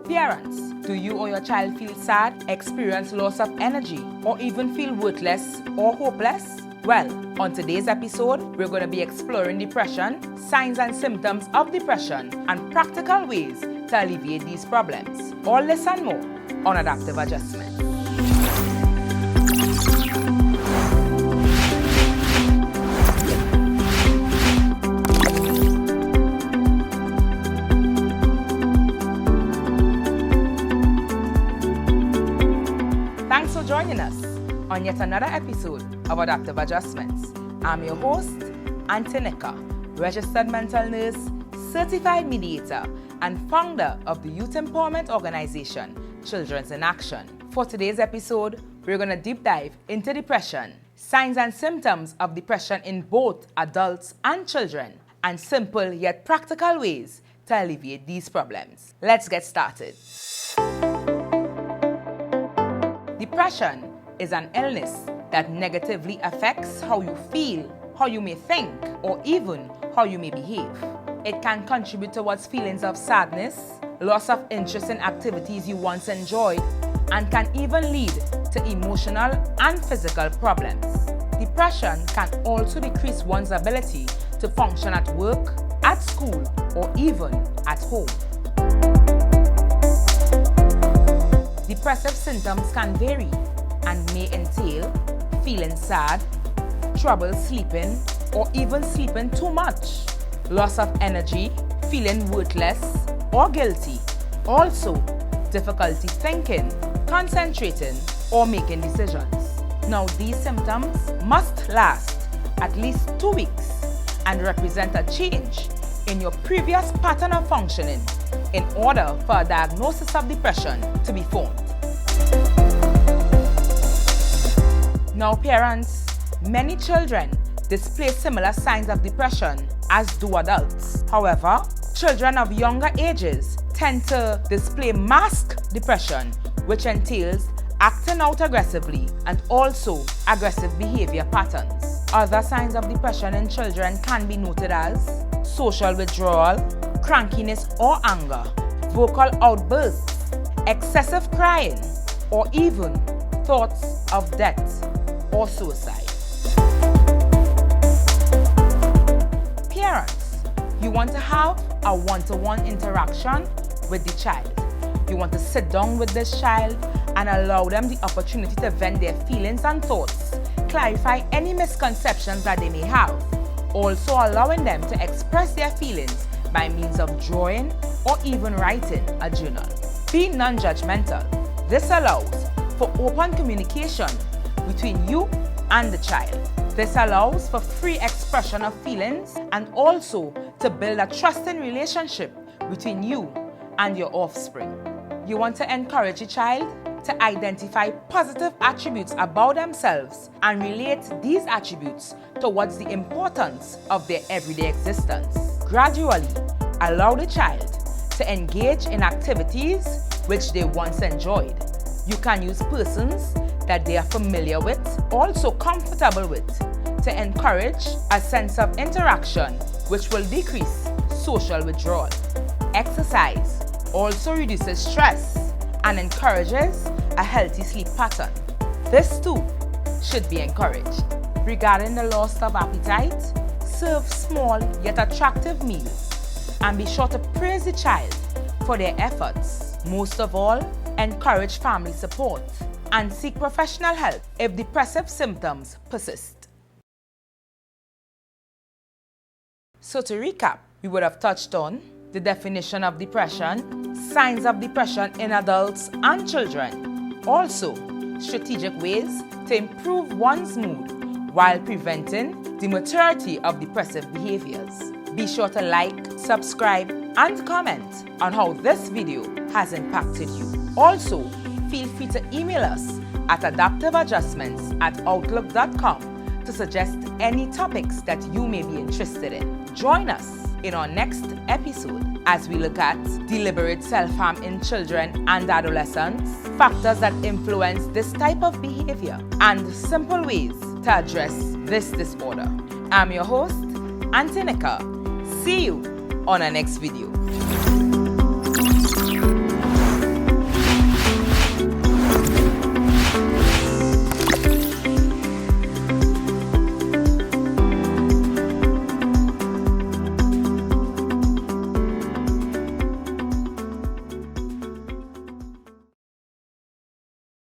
Parents, do you or your child feel sad, experience loss of energy, or even feel worthless or hopeless? Well, on today's episode, we're going to be exploring depression, signs and symptoms of depression, and practical ways to alleviate these problems. All this and more on adaptive adjustment. Thanks for joining us on yet another episode of Adaptive Adjustments. I'm your host, Aunty Nika, registered mental nurse, certified mediator, and founder of the youth empowerment organization, Children's in Action. For today's episode, we're going to deep dive into depression, signs and symptoms of depression in both adults and children, and simple yet practical ways to alleviate these problems. Let's get started. Depression is an illness that negatively affects how you feel, how you may think, or even how you may behave. It can contribute towards feelings of sadness, loss of interest in activities you once enjoyed, and can even lead to emotional and physical problems. Depression can also decrease one's ability to function at work, at school, or even at home. Depressive symptoms can vary and may entail feeling sad, trouble sleeping, or even sleeping too much, loss of energy, feeling worthless or guilty, also difficulty thinking, concentrating, or making decisions. Now, these symptoms must last at least 2 weeks and represent a change in your previous pattern of functioning in order for a diagnosis of depression to be formed. Now, parents, many children display similar signs of depression as do adults. However, children of younger ages tend to display masked depression, which entails acting out aggressively and also aggressive behavior patterns. Other signs of depression in children can be noted as social withdrawal, crankiness or anger, vocal outbursts, excessive crying, or even thoughts of death or suicide. Parents, you want to have a one-to-one interaction with the child. You want to sit down with this child and allow them the opportunity to vent their feelings and thoughts, clarify any misconceptions that they may have, also allowing them to express their feelings by means of drawing or even writing a journal. Be non-judgmental. This allows for open communication between you and the child. This allows for free expression of feelings and also to build a trusting relationship between you and your offspring. You want to encourage your child to identify positive attributes about themselves and relate these attributes towards the importance of their everyday existence. Gradually, allow the child to engage in activities which they once enjoyed. You can use persons that they are familiar with, also comfortable with, to encourage a sense of interaction which will decrease social withdrawal. Exercise also reduces stress and encourages a healthy sleep pattern. This too should be encouraged. Regarding the loss of appetite, serve small yet attractive meals and be sure to praise the child for their efforts. Most of all, encourage family support and seek professional help if depressive symptoms persist. So to recap, we would have touched on the definition of depression, signs of depression in adults and children, also strategic ways to improve one's mood while preventing the maturity of depressive behaviors. Be sure to like, subscribe, and comment on how this video has impacted you. Also, feel free to email us at adaptiveadjustments@outlook.com to suggest any topics that you may be interested in. Join us in our next episode as we look at deliberate self-harm in children and adolescents, factors that influence this type of behavior, and simple ways to address this disorder. I'm your host, Aunty Nika. See you on our next video.